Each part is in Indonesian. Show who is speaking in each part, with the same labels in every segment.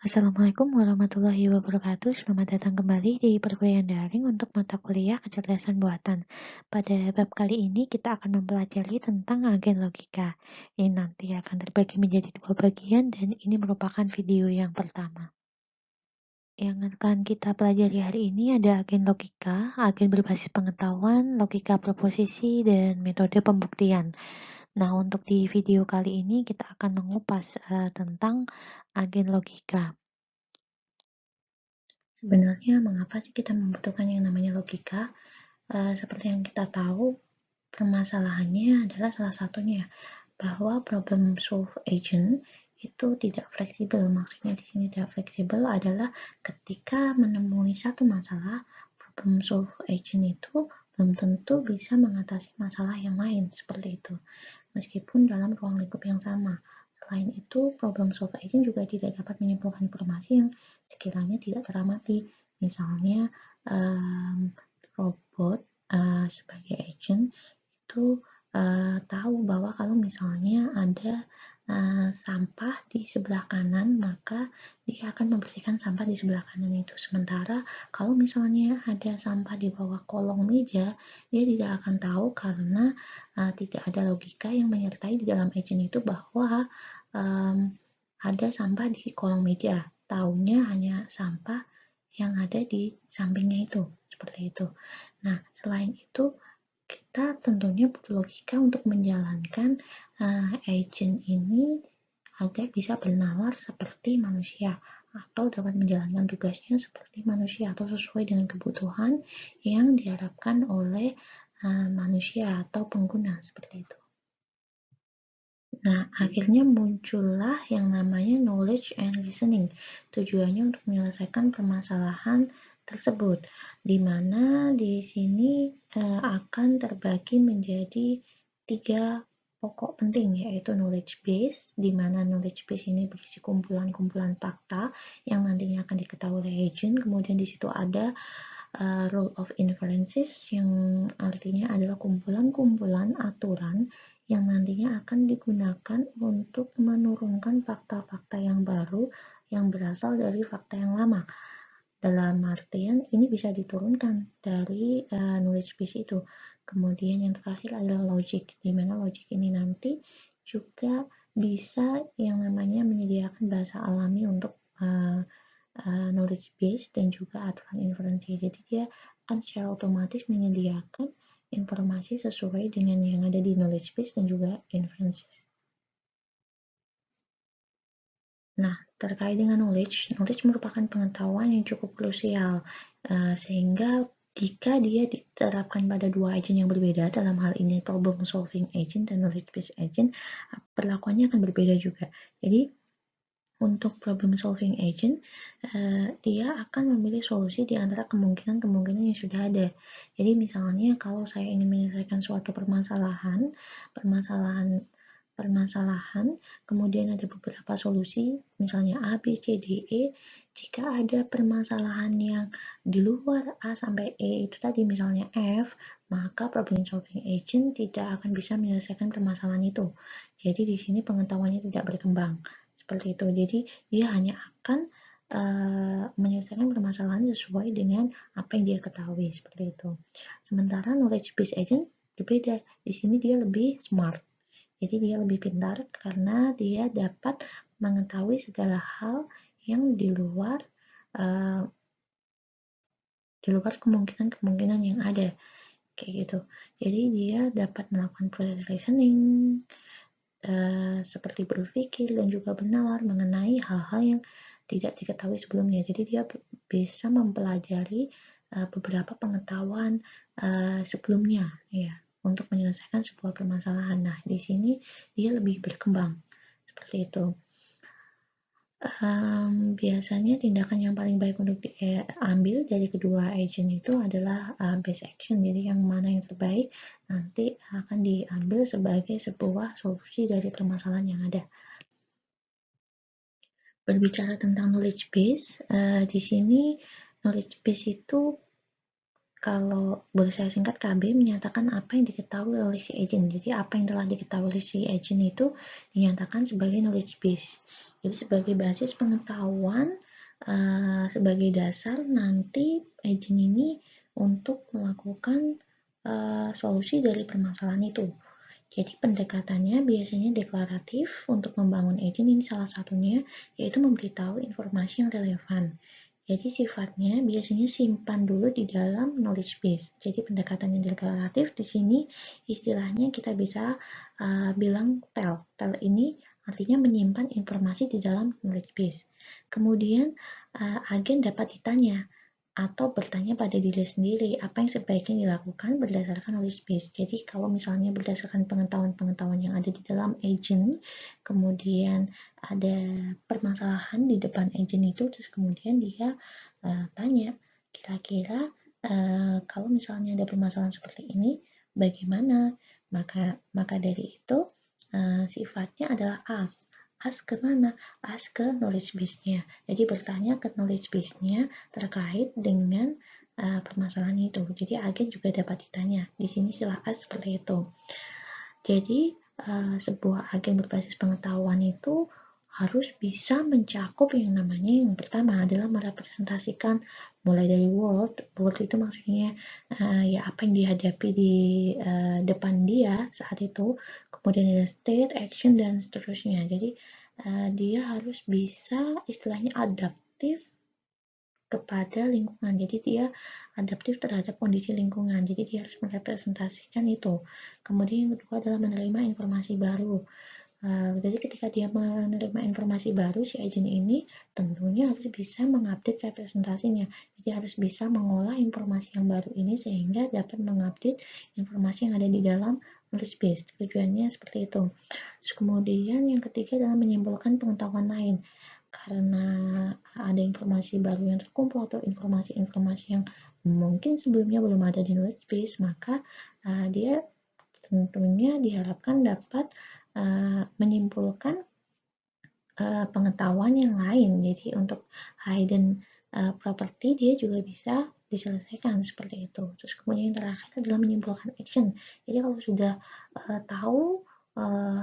Speaker 1: Assalamualaikum warahmatullahi wabarakatuh. Selamat datang kembali di perkuliahan daring untuk mata kuliah kecerdasan buatan. Pada bab kali ini kita akan mempelajari tentang agen logika. Ini nanti akan terbagi menjadi dua bagian dan ini merupakan video yang pertama. Yang akan kita pelajari hari ini ada agen logika, agen berbasis pengetahuan, logika proposisi, dan metode pembuktian. Nah, untuk di video kali ini kita akan mengupas tentang agen logika. Sebenarnya mengapa sih kita membutuhkan yang namanya logika? Seperti yang kita tahu, permasalahannya adalah salah satunya bahwa problem solve agent itu tidak fleksibel. Maksudnya di sini tidak fleksibel adalah ketika menemui satu masalah, problem solve agent itu belum tentu bisa mengatasi masalah yang lain seperti itu, meskipun dalam ruang lingkup yang sama. Selain itu, problem solve agent juga tidak dapat menyimpulkan informasi yang sekiranya tidak teramati. Misalnya, robot sebagai agent itu tahu bahwa kalau misalnya ada sampah di sebelah kanan, maka dia akan membersihkan sampah di sebelah kanan itu. Sementara kalau misalnya ada sampah di bawah kolong meja, dia tidak akan tahu karena tidak ada logika yang menyertai di dalam agent itu bahwa ada sampah di kolong meja. Taunya hanya sampah yang ada di sampingnya itu, seperti itu. Nah, selain itu, kita tentunya butuh logika untuk menjalankan agent ini agar bisa bernalar seperti manusia atau dapat menjalankan tugasnya seperti manusia atau sesuai dengan kebutuhan yang diharapkan oleh manusia atau pengguna seperti itu. Nah, akhirnya muncullah yang namanya knowledge and listening. Tujuannya untuk menyelesaikan permasalahan tersebut, di mana di sini akan terbagi menjadi 3 pokok penting, yaitu knowledge base, di mana knowledge base ini berisi kumpulan-kumpulan fakta yang nantinya akan diketahui oleh agent. Kemudian di situ ada rule of inferences, yang artinya adalah kumpulan-kumpulan aturan yang nantinya akan digunakan untuk menurunkan fakta-fakta yang baru yang berasal dari fakta yang lama. Dalam artian ini bisa diturunkan dari knowledge base itu. Kemudian yang terakhir adalah logic, di mana logic ini nanti juga bisa yang namanya menyediakan bahasa alami untuk knowledge base dan juga aturan inferensi. Jadi dia akan secara otomatis menyediakan informasi sesuai dengan yang ada di knowledge base dan juga inferensi. Nah, terkait dengan knowledge merupakan pengetahuan yang cukup krusial, sehingga jika dia diterapkan pada dua agent yang berbeda, dalam hal ini problem solving agent dan knowledge based agent, perlakuannya akan berbeda juga. Jadi untuk problem solving agent, dia akan memilih solusi di antara kemungkinan-kemungkinan yang sudah ada. Jadi misalnya kalau saya ingin menyelesaikan suatu permasalahan, kemudian ada beberapa solusi, misalnya A, B, C, D, E. Jika ada permasalahan yang di luar A sampai E itu tadi, misalnya F, maka problem solving agent tidak akan bisa menyelesaikan permasalahan itu. Jadi di sini pengetahuannya tidak berkembang. Seperti itu. Jadi dia hanya akan menyelesaikan permasalahan sesuai dengan apa yang dia ketahui, seperti itu. Sementara knowledge based agent berbeda. Di sini dia lebih smart. Jadi dia lebih pintar karena dia dapat mengetahui segala hal yang di luar kemungkinan-kemungkinan yang ada, kayak gitu. Jadi dia dapat melakukan proses reasoning, seperti berpikir dan juga bernalar mengenai hal-hal yang tidak diketahui sebelumnya. Jadi dia bisa mempelajari beberapa pengetahuan sebelumnya, ya, untuk menyelesaikan sebuah permasalahan. Nah, di sini dia lebih berkembang seperti itu. Biasanya tindakan yang paling baik untuk diambil dari kedua agent itu adalah best action. Jadi yang mana yang terbaik nanti akan diambil sebagai sebuah solusi dari permasalahan yang ada. Berbicara tentang knowledge base, di sini knowledge base itu kalau boleh saya singkat, KB menyatakan apa yang diketahui oleh si agent. Jadi apa yang telah diketahui oleh si agent itu dinyatakan sebagai knowledge base. Jadi sebagai basis pengetahuan, sebagai dasar nanti agent ini untuk melakukan solusi dari permasalahan itu. Jadi pendekatannya biasanya deklaratif untuk membangun agent, ini salah satunya, yaitu memberitahu informasi yang relevan. Jadi sifatnya biasanya simpan dulu di dalam knowledge base. Jadi pendekatan yang deklaratif di sini istilahnya kita bisa bilang tell. Tell ini artinya menyimpan informasi di dalam knowledge base. Kemudian agen dapat ditanya atau bertanya pada diri sendiri apa yang sebaiknya dilakukan berdasarkan knowledge base. Jadi kalau misalnya berdasarkan pengetahuan-pengetahuan yang ada di dalam agent, kemudian ada permasalahan di depan agent itu, terus kemudian dia tanya, kira-kira kalau misalnya ada permasalahan seperti ini, bagaimana? Maka dari itu sifatnya adalah ask. Ask ke mana? Ask ke knowledge base-nya. Jadi bertanya ke knowledge base-nya terkait dengan permasalahan itu. Jadi agen juga dapat ditanya. Di sini istilah ask seperti itu. Jadi sebuah agen berbasis pengetahuan itu harus bisa mencakup yang namanya, yang pertama adalah merepresentasikan mulai dari word itu maksudnya ya apa yang dihadapi di depan dia saat itu, kemudian ada state, action, dan seterusnya. Jadi dia harus bisa istilahnya adaptif kepada lingkungan. Jadi dia adaptif terhadap kondisi lingkungan. Jadi dia harus merepresentasikan itu. Kemudian yang kedua adalah menerima informasi baru. Jadi ketika dia menerima informasi baru, si agent ini tentunya harus bisa mengupdate representasinya. Jadi harus bisa mengolah informasi yang baru ini sehingga dapat mengupdate informasi yang ada di dalam knowledge base. Tujuannya seperti itu. Terus kemudian yang ketiga adalah menyimpulkan pengetahuan lain. Karena ada informasi baru yang terkumpul atau informasi-informasi yang mungkin sebelumnya belum ada di knowledge base, maka dia tentunya diharapkan dapat menyimpulkan pengetahuan yang lain. Jadi untuk hidden property dia juga bisa diselesaikan seperti itu. Terus kemudian yang terakhir adalah menyimpulkan action. Jadi kalau sudah tahu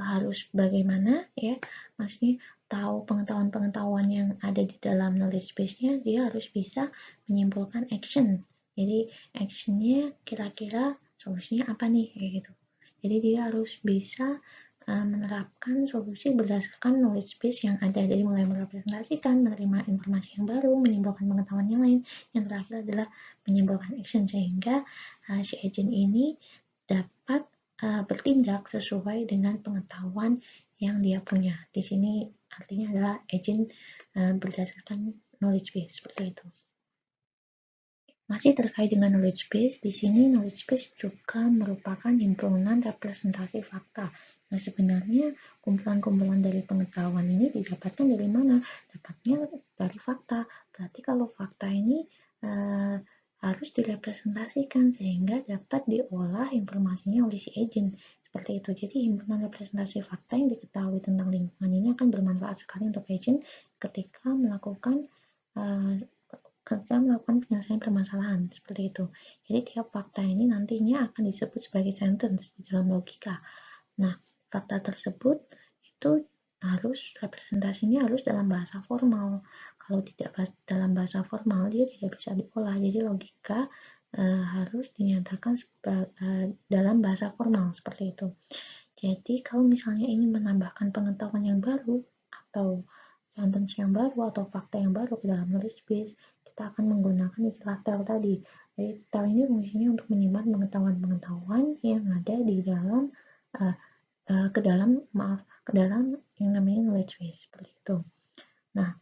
Speaker 1: harus bagaimana ya, maksudnya tahu pengetahuan-pengetahuan yang ada di dalam knowledge base-nya, dia harus bisa menyimpulkan action. Jadi actionnya kira-kira solusinya apa nih kayak gitu. Jadi dia harus bisa menerapkan solusi berdasarkan knowledge base yang ada. Jadi mulai merepresentasikan, menerima informasi yang baru, menimbulkan pengetahuan yang lain. Yang terakhir adalah menyimpulkan action sehingga si agent ini dapat bertindak sesuai dengan pengetahuan yang dia punya. Di sini artinya adalah agent berdasarkan knowledge base seperti itu. Masih terkait dengan knowledge base, di sini knowledge base juga merupakan himpunan representasi fakta. Nah, sebenarnya kumpulan-kumpulan dari pengetahuan ini didapatkan dari mana? Dapatnya dari fakta. Berarti kalau fakta ini harus direpresentasikan sehingga dapat diolah informasinya oleh si agent. Seperti itu. Jadi himpunan representasi fakta yang diketahui tentang lingkungan ini akan bermanfaat sekali untuk agent ketika melakukan penyelesaian permasalahan seperti itu. Jadi tiap fakta ini nantinya akan disebut sebagai sentence di dalam logika. Nah, fakta tersebut itu harus representasinya harus dalam bahasa formal. Kalau tidak dalam bahasa formal dia tidak bisa diolah. Jadi logika harus dinyatakan dalam bahasa formal seperti itu. Jadi kalau misalnya ingin menambahkan pengetahuan yang baru atau sentence yang baru atau fakta yang baru ke dalam knowledge base, kita akan menggunakan istilah tell tadi. Jadi tell ini fungsinya untuk menyimpan pengetahuan-pengetahuan yang ada di dalam ke dalam yang namanya knowledge base seperti itu. Nah,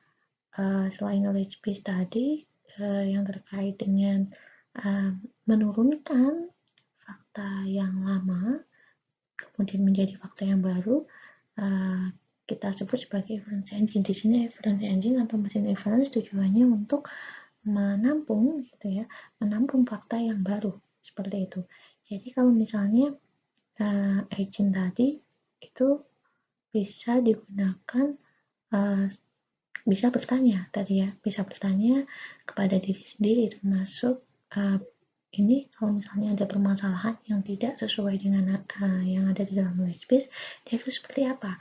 Speaker 1: selain knowledge base tadi yang terkait dengan menurunkan fakta yang lama kemudian menjadi fakta yang baru, kita sebut sebagai inference engine. Di sini inference engine atau mesin inference tujuannya untuk menampung gitu ya, menampung fakta yang baru seperti itu. Jadi kalau misalnya agent tadi itu bisa digunakan bisa bertanya tadi ya, bisa bertanya kepada diri sendiri termasuk ini kalau misalnya ada permasalahan yang tidak sesuai dengan yang ada di dalam knowledge base, dia harus seperti apa,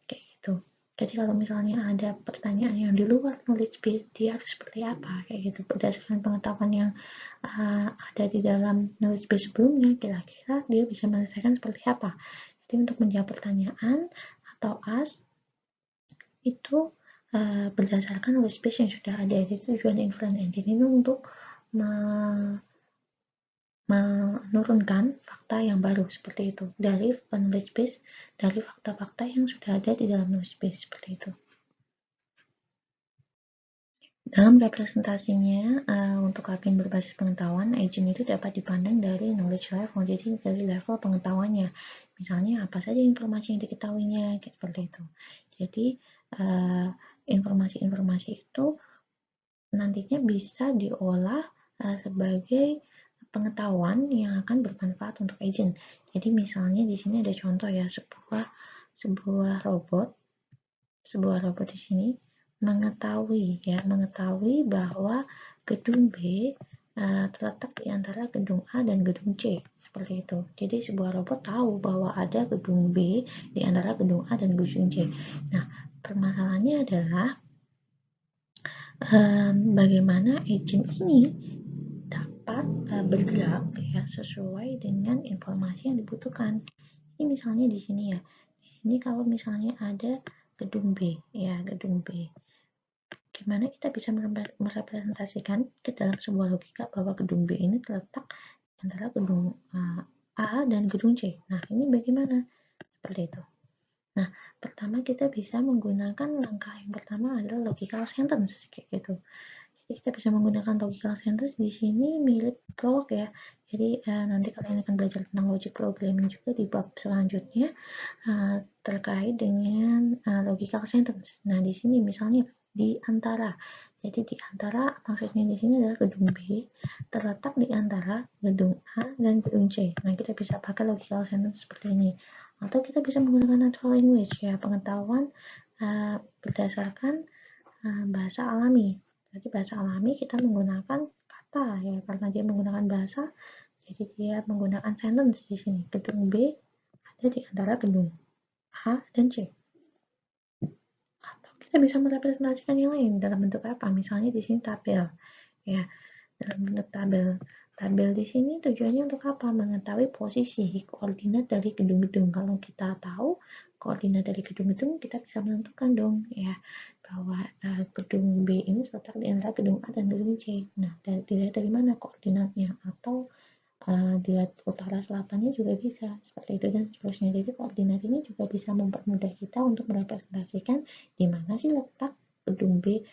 Speaker 1: kayak gitu. Jadi kalau misalnya ada pertanyaan yang di luar knowledge base, dia harus seperti apa, kayak gitu. Berdasarkan pengetahuan yang ada di dalam knowledge base sebelumnya, kira-kira dia bisa menyelesaikan seperti apa. Jadi untuk menjawab pertanyaan atau ask itu berdasarkan knowledge base yang sudah ada. Jadi tujuan inference engine ini untuk menurunkan fakta yang baru seperti itu dari knowledge base, dari fakta-fakta yang sudah ada di dalam knowledge base seperti itu. Dalam representasinya, untuk agen berbasis pengetahuan, agent itu dapat dipandang dari knowledge level, jadi dari level pengetahuannya. Misalnya, apa saja informasi yang diketahuinya, seperti itu. Jadi, informasi-informasi itu nantinya bisa diolah sebagai pengetahuan yang akan bermanfaat untuk agent. Jadi misalnya di sini ada contoh ya, sebuah robot di sini mengetahui bahwa gedung B terletak di antara gedung A dan gedung C, seperti itu. Jadi sebuah robot tahu bahwa ada gedung B di antara gedung A dan gedung C. Nah, permasalahannya adalah bagaimana agent ini dapat bergerak ya sesuai dengan informasi yang dibutuhkan. Ini misalnya di sini ya. Di sini kalau misalnya ada gedung B ya, gedung B. Gimana kita bisa merepresentasikan ke dalam sebuah logika bahwa gedung B ini terletak antara gedung A dan gedung C. Nah, ini bagaimana? Seperti itu. Nah, pertama kita bisa menggunakan langkah yang pertama adalah logical sentence kayak gitu. Jadi kita bisa menggunakan logical sentence di sini mirip prolog ya. Jadi nanti kalian akan belajar tentang logic programming juga di bab selanjutnya terkait dengan logical sentence. Nah, di sini misalnya di antara. Jadi di antara maksudnya di sini adalah gedung B terletak di antara gedung A dan gedung C. Nah, kita bisa pakai logical sentence seperti ini. Atau kita bisa menggunakan natural language ya, pengetahuan berdasarkan bahasa alami. Jadi bahasa alami kita menggunakan kata ya, karena dia menggunakan bahasa, jadi dia menggunakan sentence di sini. Gedung B ada di antara gedung A dan C. Atau kita bisa merepresentasikan yang lain dalam bentuk apa? Misalnya di sini tabel ya, dalam bentuk tabel. Tabel di sini tujuannya untuk apa? Mengetahui posisi koordinat dari gedung-gedung. Kalau kita tahu koordinat dari gedung-gedung, kita bisa menentukan dong ya bahwa gedung B ini terletak di antara gedung A dan gedung C. Nah, dilihat dari mana koordinatnya, atau dilihat utara selatannya juga bisa seperti itu dan seterusnya. Jadi koordinat ini juga bisa mempermudah kita untuk merepresentasikan di mana sih letak gedung B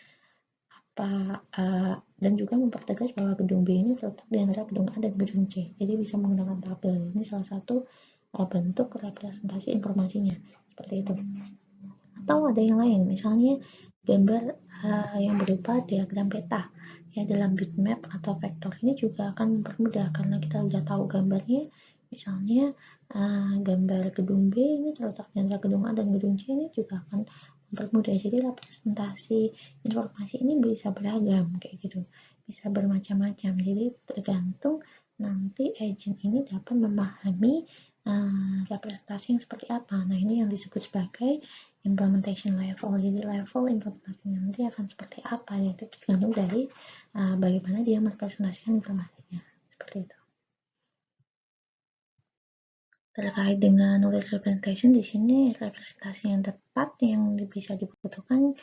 Speaker 1: dan juga mempertegas bahwa gedung B ini terletak di antara gedung A dan gedung C. Jadi bisa menggunakan tabel. Ini salah satu bentuk representasi informasinya seperti itu. Atau ada yang lain, misalnya gambar yang berupa diagram peta ya, dalam bitmap atau vektor ini juga akan mempermudah karena kita sudah tahu gambarnya. Misalnya gambar gedung B ini terletak di antara gedung A dan gedung C, ini juga akan mempermudah. Jadi representasi informasi ini bisa beragam kayak gitu, bisa bermacam-macam. Jadi tergantung nanti agent ini dapat memahami representasi yang seperti apa. Nah, ini yang disebut sebagai implementation level. Jadi level implementasinya nanti akan seperti apa, yaitu tergantung dari bagaimana dia merepresentasikan informasinya. Seperti itu. Terkait dengan knowledge representation, di sini representasi yang tepat yang bisa dibutuhkan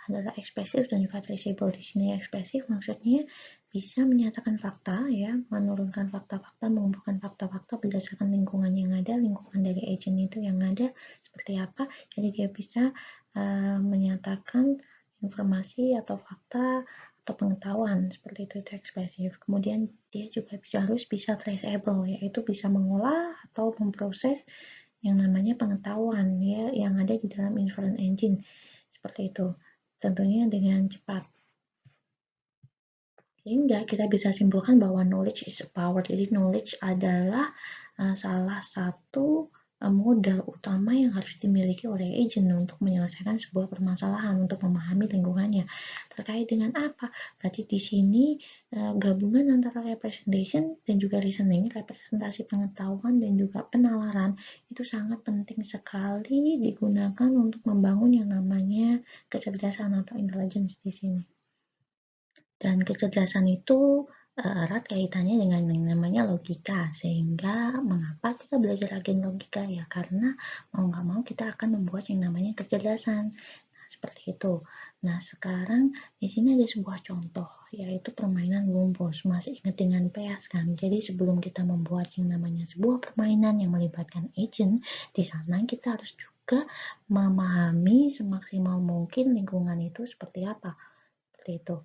Speaker 1: adalah ekspresif dan juga traceable. Di sini ekspresif maksudnya bisa menyatakan fakta ya, menurunkan fakta-fakta, mengumpulkan fakta-fakta berdasarkan lingkungan yang ada, lingkungan dari agent itu yang ada seperti apa. Jadi dia bisa menyatakan informasi atau fakta atau pengetahuan seperti itu ekspresif. Kemudian dia juga harus bisa traceable, yaitu bisa mengolah atau memproses yang namanya pengetahuan ya yang ada di dalam inference engine seperti itu, tentunya dengan cepat. Sehingga kita bisa simpulkan bahwa knowledge is a power. Jadi knowledge adalah salah satu modal utama yang harus dimiliki oleh agent untuk menyelesaikan sebuah permasalahan, untuk memahami lingkungannya. Terkait dengan apa? Berarti di sini gabungan antara representation dan juga listening, representasi pengetahuan dan juga penalaran, itu sangat penting sekali digunakan untuk membangun yang namanya kecerdasan atau intelligence di sini. Dan kecerdasan itu erat kaitannya dengan yang namanya logika, sehingga mengapa kita belajar agen logika ya, karena mau nggak mau kita akan membuat yang namanya kecerdasan. Nah, seperti itu. Nah, sekarang di sini ada sebuah contoh, yaitu permainan Wumpus. Masih ingat dengan PS kan? Jadi sebelum kita membuat yang namanya sebuah permainan yang melibatkan agent, di sana kita harus juga memahami semaksimal mungkin lingkungan itu seperti apa. Seperti itu.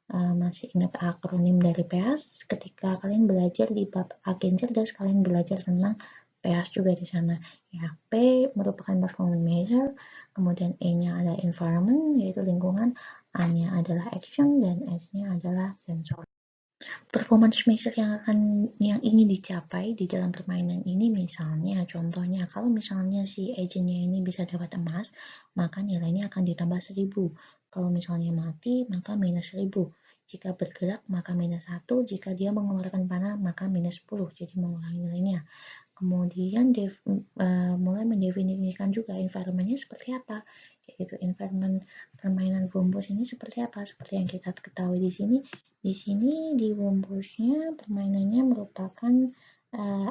Speaker 1: Masih ingat akronim dari PEAS? Ketika kalian belajar di bab agen cerdas, kalian belajar tentang PEAS juga di sana. Ya, P merupakan performance measure, kemudian E-nya ada environment, yaitu lingkungan, A-nya adalah action, dan S-nya adalah sensor. Performance measure yang ingin dicapai di dalam permainan ini, misalnya contohnya kalau misalnya si agentnya ini bisa dapat emas, maka nilainya akan ditambah 1000. Kalau misalnya mati, maka minus 1000. Jika bergerak, maka minus 1. Jika dia mengeluarkan panah, maka minus 10. Jadi mengurangi nilainya. Kemudian mulai mendefinisikan juga environment-nya seperti apa. Yaitu environment permainan Wumpus ini seperti apa? Seperti yang kita ketahui di sini. Di sini di Wumpusnya permainannya merupakan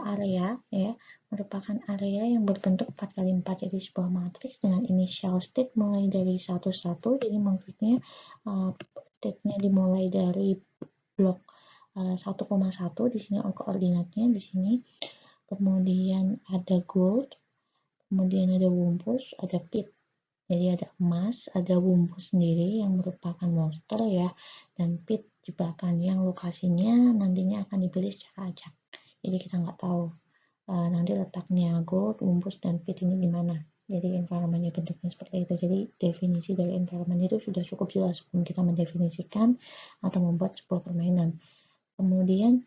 Speaker 1: area ya, merupakan area yang berbentuk 4x4, jadi sebuah matriks dengan initial state mulai dari 1, 1. Jadi maksudnya state-nya dimulai dari blok 1,1. Di sini koordinatnya di sini. Kemudian ada gold, kemudian ada wumpus, ada pit. Jadi ada emas, ada wumpus sendiri yang merupakan monster ya, dan pit jebakan yang lokasinya nantinya akan dipilih secara acak. Jadi kita nggak tahu nanti letaknya gold, wumpus, dan pit ini di mana. Jadi environment-nya bentuknya seperti itu. Jadi definisi dari environment itu sudah cukup jelas sebelum kita mendefinisikan atau membuat sebuah permainan. Kemudian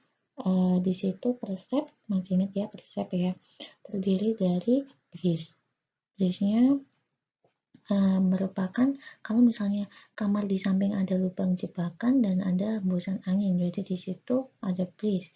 Speaker 1: di situ percept, masih ingat ya percept ya, terdiri dari bridge. Bridge-nya merupakan kalau misalnya kamar di samping ada lubang jebakan dan ada hembusan angin, jadi di situ ada bridge.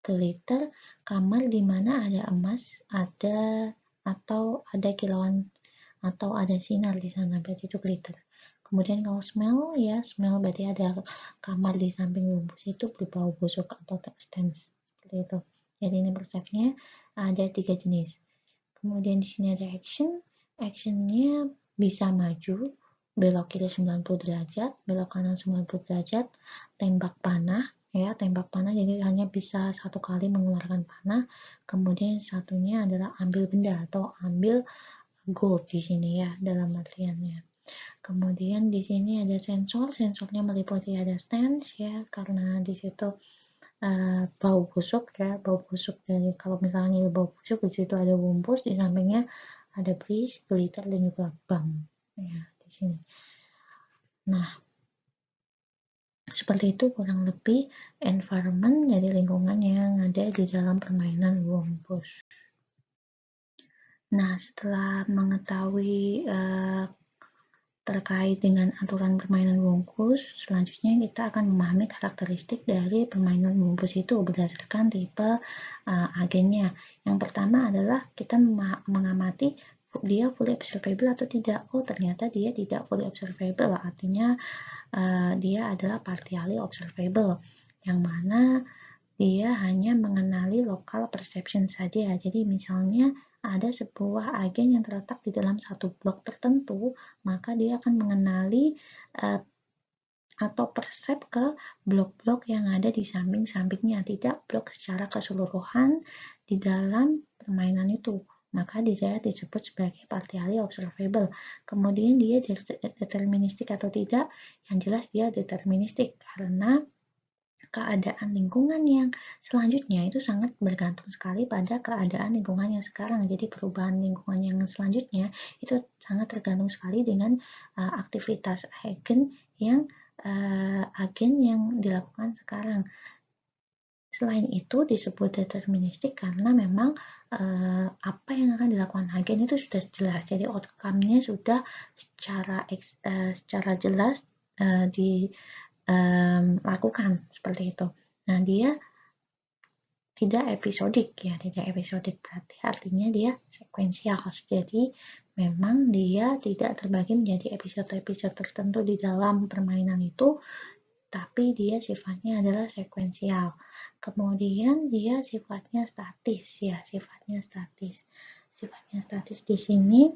Speaker 1: Glitter, kamar di mana ada emas, ada atau ada kilauan atau ada sinar di sana, berarti itu glitter. Kemudian kalau smell ya, smell berarti ada kamar di samping wumpus itu berbau busuk atau stench seperti itu. Jadi ini persepsinya ada 3 jenis. Kemudian di sini ada action. Actionnya bisa maju, belok kiri 90 derajat, belok kanan 90 derajat, tembak panah ya, tembak panah jadi hanya bisa satu kali mengeluarkan panah. Kemudian satunya adalah ambil benda atau ambil gold di sini ya dalam artiannya. Kemudian di sini ada sensor, sensornya meliputi ada stance ya, karena di situ bau busuk ya, bau busuk dari kalau misalnya bau busuk di situ ada wumpus, di sampingnya ada bridge, glitter, dan juga bam ya di sini. Nah, seperti itu kurang lebih environment dari lingkungan yang ada di dalam permainan Wumpus. Nah, setelah mengetahui terkait dengan aturan permainan Wumpus, selanjutnya kita akan memahami karakteristik dari permainan Wumpus itu berdasarkan tipe agennya. Yang pertama adalah kita mengamati dia fully observable atau tidak. Oh, ternyata dia tidak fully observable, artinya dia adalah partially observable, yang mana dia hanya mengenali local perception saja. Jadi misalnya ada sebuah agen yang terletak di dalam satu blok tertentu, maka dia akan mengenali atau persep ke blok-blok yang ada di samping-sampingnya, tidak blok secara keseluruhan di dalam permainan itu. Maka dia disebut sebagai partially observable. Kemudian dia deterministik atau tidak, yang jelas dia deterministik karena keadaan lingkungan yang selanjutnya itu sangat bergantung sekali pada keadaan lingkungan yang sekarang. Jadi perubahan lingkungan yang selanjutnya itu sangat tergantung sekali dengan aktivitas agen yang dilakukan sekarang. Selain itu disebut deterministik karena memang apa yang akan dilakukan agen itu sudah jelas. Jadi outcome-nya sudah secara jelas dilakukan seperti itu. Nah, dia tidak episodik ya, tidak episodik berarti artinya dia sekuensial. Jadi memang dia tidak terbagi menjadi episode-episode tertentu di dalam permainan itu, tapi dia sifatnya adalah sekuensial. Kemudian dia sifatnya statis ya, sifatnya statis. Sifatnya statis di sini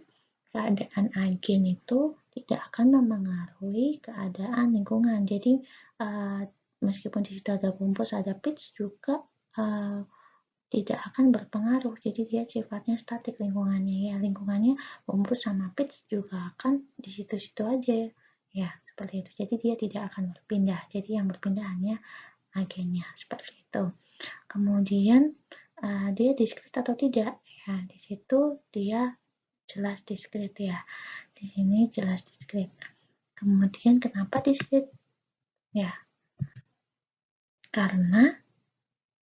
Speaker 1: keadaan agen itu tidak akan memengaruhi keadaan lingkungan. Jadi meskipun di situ ada rumpus, ada pitch juga tidak akan berpengaruh. Jadi dia sifatnya statik lingkungannya ya. Lingkungannya rumpus sama pitch juga akan di situ-situ aja ya, seperti itu. Jadi dia tidak akan berpindah. Jadi yang berpindah hanya agennya seperti itu. Kemudian dia diskrit atau tidak ya, di situ dia jelas diskrit ya. Di sini jelas diskrit. Kemudian kenapa diskrit? Ya, karena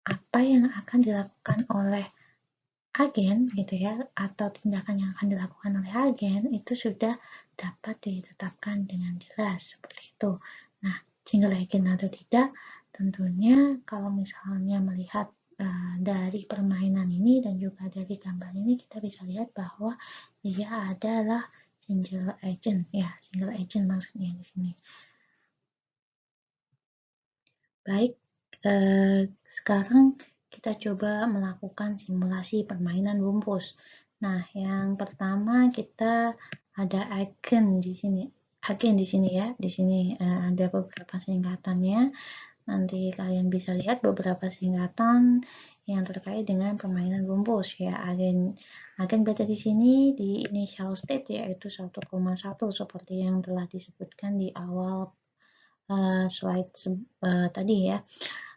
Speaker 1: apa yang akan dilakukan oleh agen gitu ya, atau tindakan yang akan dilakukan oleh agen itu sudah dapat ditetapkan dengan jelas seperti itu. Nah, single agent atau tidak, tentunya kalau misalnya melihat dari permainan ini dan juga dari gambar ini, kita bisa lihat bahwa dia adalah single agent ya, single agent maksudnya di sini. Baik, sekarang kita coba melakukan simulasi permainan rumpus. Nah, yang pertama kita ada agen di sini. Agen di sini ya, di sini ada beberapa singkatannya. Nanti kalian bisa lihat beberapa singkatan yang terkait dengan permainan rumpus ya. Agen berada di sini di initial state yaitu 1,1 seperti yang telah disebutkan di awal slide tadi ya.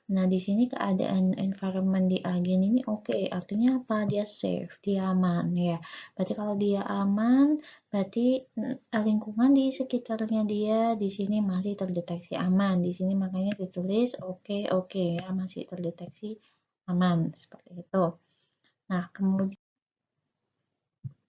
Speaker 1: Nah, di sini keadaan environment di agen ini oke. Artinya apa? Dia safe, dia aman ya. Berarti kalau dia aman, berarti lingkungan di sekitarnya dia di sini masih terdeteksi aman. Di sini makanya ditulis oke ya, masih terdeteksi aman seperti itu. Nah, kemudian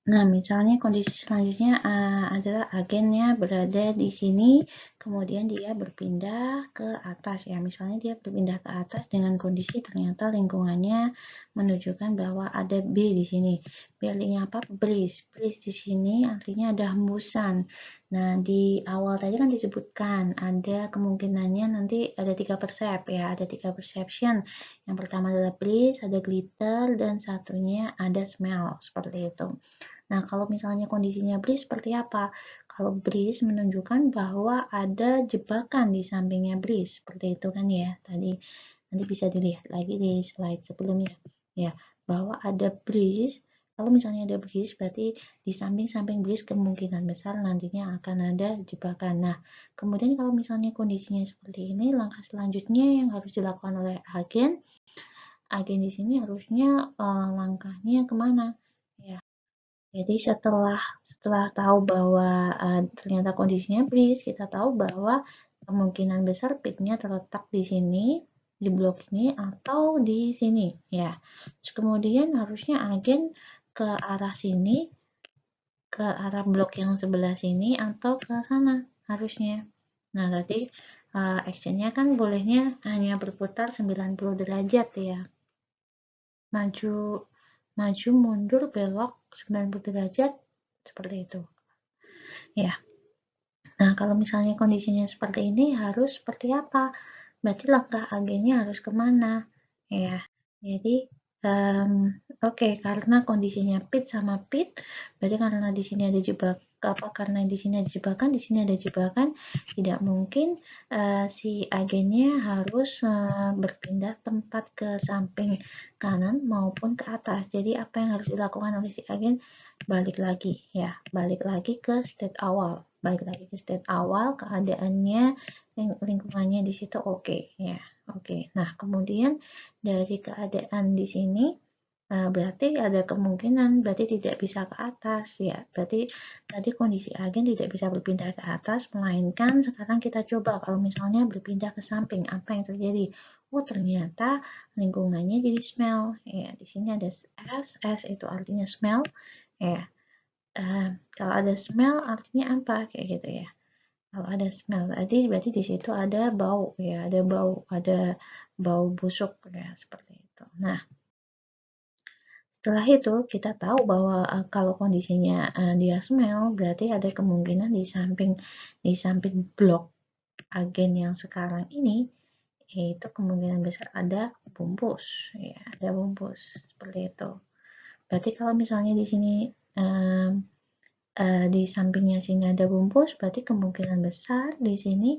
Speaker 1: misalnya kondisi selanjutnya adalah agennya berada di sini, kemudian dia berpindah ke atas ya. Misalnya dia berpindah ke atas dengan kondisi ternyata lingkungannya menunjukkan bahwa ada B di sini. B-nya apa? Breeze. Breeze di sini artinya ada hembusan. Nah, di awal tadi kan disebutkan ada kemungkinannya nanti ada 3 persep ya, ada 3 perception. Yang pertama adalah breeze, ada glitter, dan satunya ada smell, seperti itu. Nah, kalau misalnya kondisinya breeze seperti apa? Kalau breeze menunjukkan bahwa ada jebakan di sampingnya breeze, seperti itu kan ya. Tadi nanti bisa dilihat lagi di slide sebelumnya. Ya, bahwa ada breeze. Kalau misalnya ada breeze, berarti di samping-samping breeze kemungkinan besar nantinya akan ada jebakan. Nah, kemudian kalau misalnya kondisinya seperti ini, langkah selanjutnya yang harus dilakukan oleh agen di sini harusnya langkahnya kemana? Ya, jadi setelah tahu bahwa ternyata kondisinya breeze, kita tahu bahwa kemungkinan besar pitnya terletak di sini, di blok ini atau di sini ya. Terus kemudian harusnya agen ke arah sini, ke arah blok yang sebelah sini atau ke sana harusnya. Nah, tadi actionnya kan bolehnya hanya berputar 90 derajat ya. Maju mundur belok 90 derajat seperti itu ya. Nah, kalau misalnya kondisinya seperti ini harus seperti apa? Berarti langkah agennya harus kemana ya. Jadi oke, karena kondisinya pit sama pit, berarti karena di sini ada karena di sini ada jebakan, di sini ada jebakan, tidak mungkin si agennya harus berpindah tempat ke samping kanan maupun ke atas. Jadi apa yang harus dilakukan oleh si agen? Balik lagi ya, balik lagi ke state awal, keadaannya lingkungannya di situ oke ya. Oke, nah kemudian dari keadaan di sini berarti ada kemungkinan berarti tidak bisa ke atas ya. Berarti tadi kondisi agen tidak bisa berpindah ke atas, melainkan sekarang kita coba kalau misalnya berpindah ke samping, apa yang terjadi? Oh, ternyata lingkungannya jadi smell. Ya, di sini ada S itu artinya smell. Ya, kalau ada smell artinya apa? Kayak gitu ya. Kalau ada smell tadi berarti di situ ada bau ya, ada bau busuk ya seperti itu. Nah, setelah itu kita tahu bahwa kalau kondisinya dia smell berarti ada kemungkinan di samping blok agen yang sekarang ini itu kemungkinan besar ada bumpus ya, ada bumpus seperti itu. Berarti kalau misalnya di sini um, di sampingnya sini ada bumpus, berarti kemungkinan besar di sini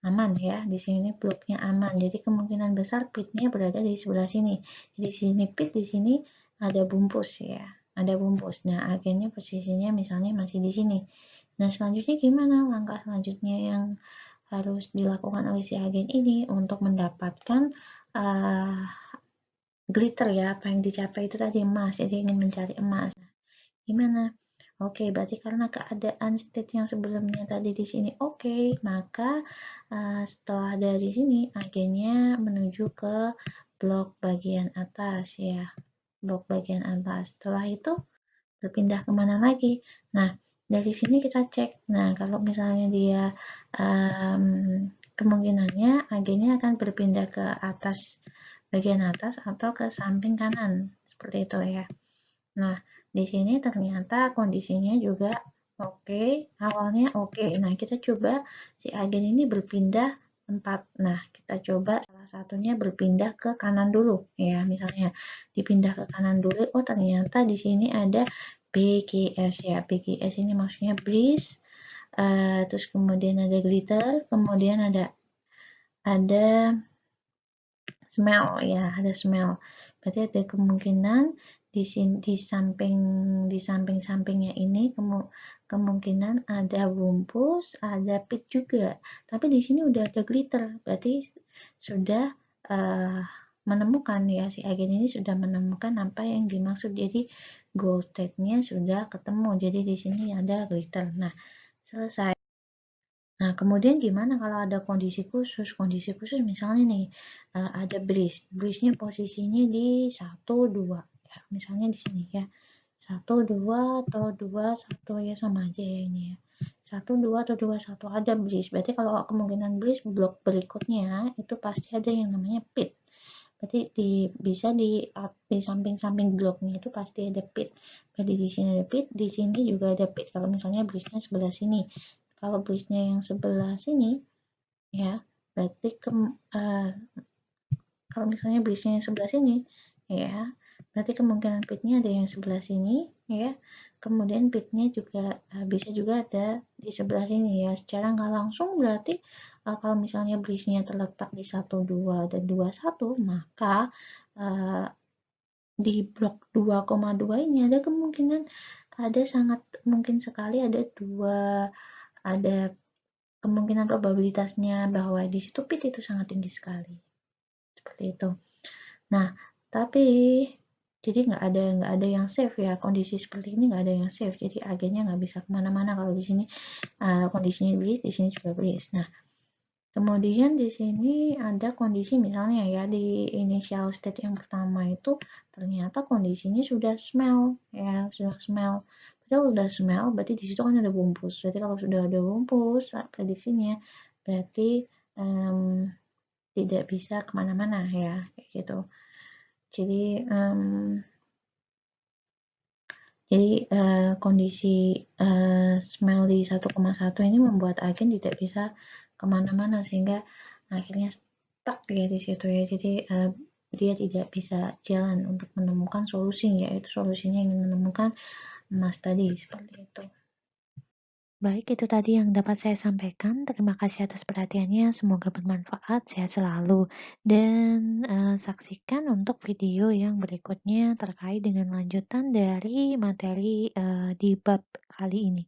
Speaker 1: aman ya, di sini bloknya aman. Jadi kemungkinan besar pitnya berada di sebelah sini. Di sini pit, di sini ada bumpus ya, ada bumpus. Nah, agennya posisinya misalnya masih di sini. Nah, selanjutnya gimana? Langkah selanjutnya yang harus dilakukan oleh si agen ini untuk mendapatkan uh, glitter ya, apa yang dicapai itu tadi emas. Jadi ingin mencari emas. Gimana? Oke, berarti karena keadaan state yang sebelumnya tadi di sini oke, maka setelah dari sini agennya menuju ke blok bagian atas ya, blok bagian atas. Setelah itu berpindah kemana lagi? Nah, dari sini kita cek. Nah, kalau misalnya dia um, kemungkinannya agennya akan berpindah ke atas, bagian atas atau ke samping kanan, seperti itu ya. Nah, di sini ternyata kondisinya juga oke, awalnya oke. Nah, kita coba si agen ini berpindah tempat. Nah, kita coba salah satunya berpindah ke kanan dulu ya, misalnya dipindah ke kanan dulu. Oh, ternyata di sini ada BGS ya. BGS ini maksudnya breeze, terus kemudian ada glitter, kemudian ada smell ya, ada smell. Berarti ada kemungkinan di sini di samping-sampingnya ini kemungkinan ada bumpus, ada pit juga. Tapi di sini udah ada glitter, berarti sudah uh, menemukan ya, si agen ini sudah menemukan apa yang dimaksud. Jadi goal state-nya sudah ketemu. Jadi di sini ada glitter. Nah, selesai. Nah, kemudian gimana kalau ada kondisi khusus? Kondisi khusus misalnya nih, ada breeze. Breeze-nya posisinya di 1, 2. Ya, misalnya di sini ya. 1, 2, atau 2, 1 ya sama aja ya ini ya. 1, 2, atau 2, 1 ada breeze. Berarti kalau kemungkinan breeze blok berikutnya itu pasti ada yang namanya pit. Berarti bisa di samping-samping bloknya itu pasti ada pit. Berarti di sini ada pit, di sini juga ada pit. Kalau misalnya breeze-nya sebelah sini. Kalau breeze-nya yang sebelah sini, ya, berarti kalau misalnya breeze-nya yang sebelah sini, ya, berarti kemungkinan pitnya ada yang sebelah sini, ya. Kemudian pitnya juga bisa juga ada di sebelah sini ya. Secara nggak langsung berarti kalau misalnya breeze-nya terletak di 1, 2, dan 2, 1, maka di blok 2,2 ini ada kemungkinan sangat mungkin sekali ada kemungkinan probabilitasnya bahwa di situ pit itu sangat tinggi sekali. Seperti itu. Nah, tapi jadi nggak ada yang safe ya, kondisi seperti ini nggak ada yang safe. Jadi agennya nggak bisa kemana-mana kalau di sini kondisinya breeze, di sini juga breeze. Nah, kemudian di sini ada kondisi misalnya ya di initial state yang pertama itu ternyata kondisinya sudah smell ya, sudah smell. Padahal udah smell berarti di situ kan ada bumpus. Berarti kalau sudah ada bumpus prediksinya berarti tidak bisa kemana-mana ya kayak gitu. Jadi kondisi smell di 1,1 ini membuat agen tidak bisa kemana-mana sehingga akhirnya stuck ya di situ ya. Jadi dia tidak bisa jalan untuk menemukan solusi, yaitu solusinya ingin menemukan emas tadi seperti itu. Baik, itu tadi yang dapat saya sampaikan. Terima kasih atas perhatiannya. Semoga bermanfaat. Sehat selalu. Dan saksikan untuk video yang berikutnya terkait dengan lanjutan dari materi di bab kali ini.